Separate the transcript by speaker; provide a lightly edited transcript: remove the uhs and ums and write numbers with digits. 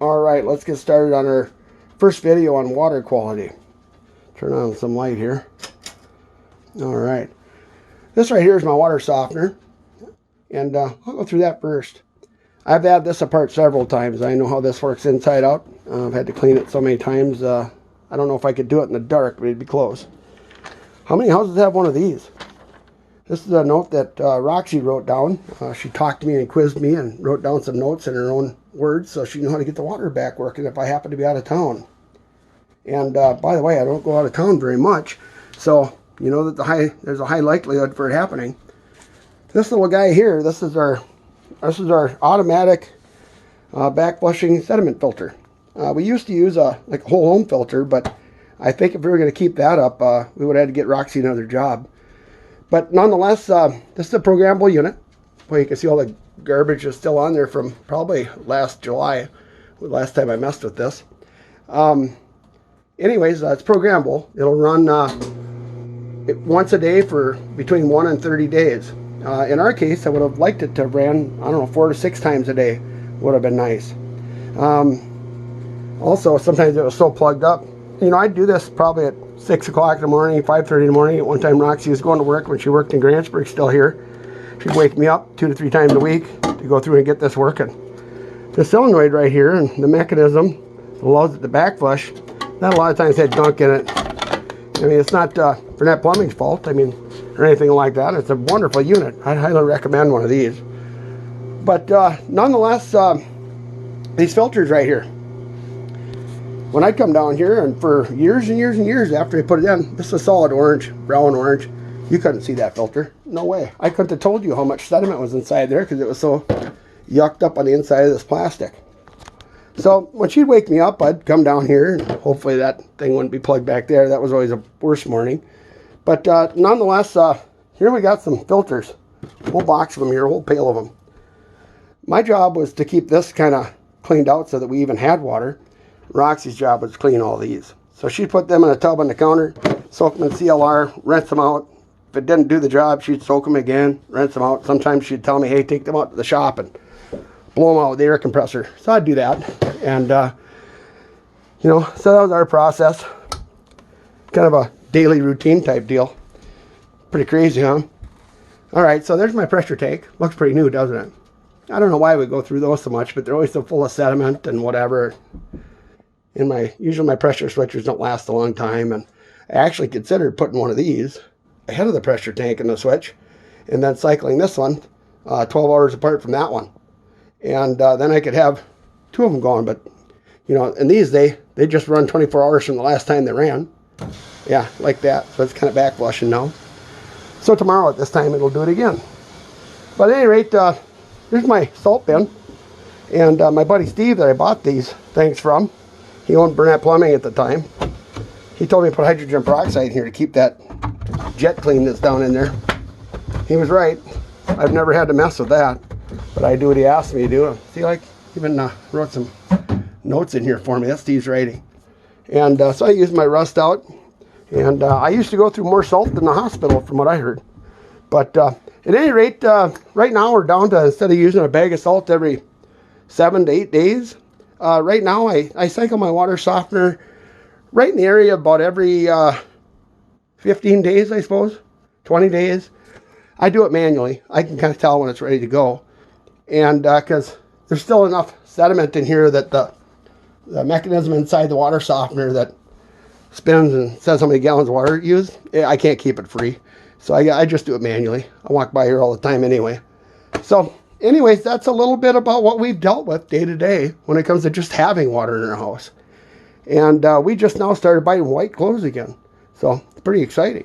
Speaker 1: Alright, let's get started on our first video on water quality. Turn on some light here. Alright. This right here is my water softener. And I'll go through that first. I've had this apart several times. I know how this works inside out. I've had to clean it so many times. I don't know if I could do it in the dark, but it'd be close. How many houses have one of these? This is a note that Roxy wrote down. She talked to me and quizzed me and wrote down some notes in her own words so she knew how to get the water back working if I happen to be out of town. And by the way, I don't go out of town very much, so you know that there's a high likelihood for it happening. This little guy here, this is our automatic back flushing sediment filter. We used to use like a whole home filter, but I think if we were going to keep that up, we would have had to get Roxy another job. But nonetheless, this is a programmable unit. Well, you can see all the garbage is still on there from probably last July, the last time I messed with this. Anyways, it's programmable. It'll run once a day for between 1 and 30 days. In our case, I would have liked it to have ran, I don't know, 4 to 6 times a day. Would have been nice. Also, sometimes it was so plugged up. You know, I'd do this probably at 6 o'clock in the morning, 5:30 in the morning. At one time, Roxy was going to work when she worked in Grantsburg, still here. She'd wake me up 2 to 3 times a week to go through and get this working. The solenoid right here and the mechanism allows it to backflush. That a lot of times had gunk in it. I mean, it's not Burnett Plumbing's fault. I mean, or anything like that. It's a wonderful unit. I highly recommend one of these. But nonetheless, these filters right here. When I come down here, and for years and years and years after I put it in, this is a solid orange, brown orange. You couldn't see that filter. No way. I couldn't have told you how much sediment was inside there because it was so yucked up on the inside of this plastic. So when she'd wake me up, I'd come down here, and hopefully that thing wouldn't be plugged back there. That was always a worse morning. But nonetheless, here we got some filters. A whole box of them here, a whole pail of them. My job was to keep this kind of cleaned out so that we even had water. Roxy's job was to clean all these. So she'd put them in a tub on the counter, soak them in CLR, rinse them out. If it didn't do the job, she'd soak them again, rinse them out. Sometimes she'd tell me, hey, take them out to the shop and blow them out with the air compressor. So I'd do that. And, you know, so that was our process. Kind of a daily routine type deal. Pretty crazy, huh? All right, so there's my pressure tank. Looks pretty new, doesn't it? I don't know why we go through those so much, but they're always so full of sediment and whatever. Usually my pressure switchers don't last a long time, and I actually considered putting one of these ahead of the pressure tank in the switch, and then cycling this one 12 hours apart from that one, and then I could have 2 of them going. But you know, and these they just run 24 hours from the last time they ran. Yeah, like that. So it's kind of back flushing now. So tomorrow at this time it'll do it again. But at any rate, here's my salt bin, and my buddy Steve that I bought these things from. He owned Burnett Plumbing at the time. He told me to put hydrogen peroxide in here to keep that jet clean that's down in there. He was right. I've never had to mess with that, but I do what he asked me to do. See, like, even wrote some notes in here for me. That's Steve's writing. And so I used my rust out. And I used to go through more salt than the hospital, from what I heard. But at any rate, right now we're down to, instead of using a bag of salt every 7 to 8 days, right now I cycle my water softener right in the area about every 15 days, I suppose, 20 days. I do it manually. I can kind of tell when it's ready to go. And because there's still enough sediment in here that the mechanism inside the water softener that spins and says how many gallons of water it used, I can't keep it free. So I just do it manually. I walk by here all the time anyway. So anyways, that's a little bit about what we've dealt with day to day when it comes to just having water in our house. And we just now started buying white clothes again. So it's pretty exciting.